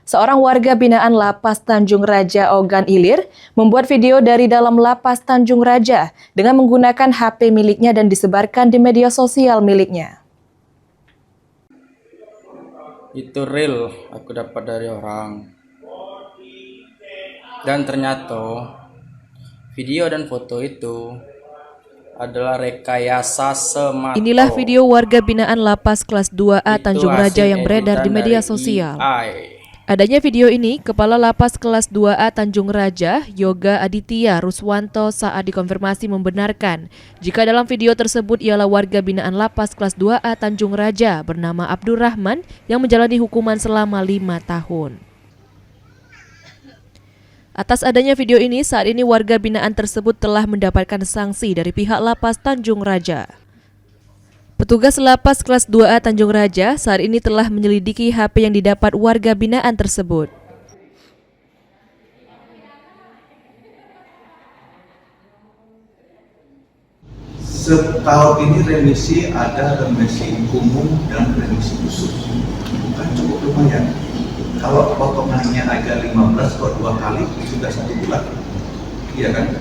Seorang warga binaan Lapas Tanjung Raja Ogan Ilir membuat video dari dalam Lapas Tanjung Raja dengan menggunakan HP miliknya dan disebarkan di media sosial miliknya. Itu real aku dapat dari orang. Dan ternyata video dan foto itu adalah rekayasa semata. Inilah video warga binaan Lapas kelas 2A Tanjung Raja yang beredar di media sosial. Adanya video ini, Kepala Lapas kelas 2A Tanjung Raja, Yoga Aditya Ruswanto saat dikonfirmasi membenarkan jika dalam video tersebut ialah warga binaan Lapas kelas 2A Tanjung Raja bernama Abdurrahman yang menjalani hukuman selama 5 tahun. Atas adanya video ini, saat ini warga binaan tersebut telah mendapatkan sanksi dari pihak Lapas Tanjung Raja. Petugas Lapas kelas 2A Tanjung Raja saat ini telah menyelidiki HP yang didapat warga binaan tersebut. Setahun ini remisi ada remisi umum dan remisi khusus. Bukan cukup lumayan. Kalau potongannya aja 15 kok 2 kali sudah 1 bulan. Iya kan?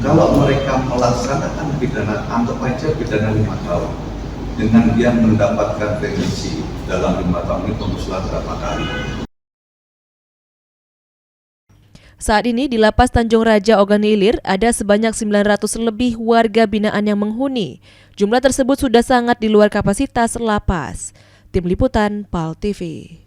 Kalau mereka melaksanakan pidana, anggap aja pidana 5 tahun. Dengan dia mendapatkan remisi dalam 5 tahun itu berapa kali. Saat ini di Lapas Tanjung Raja Ogan Ilir ada sebanyak 900 lebih warga binaan yang menghuni. Jumlah tersebut sudah sangat di luar kapasitas lapas. Tim Liputan PAL TV.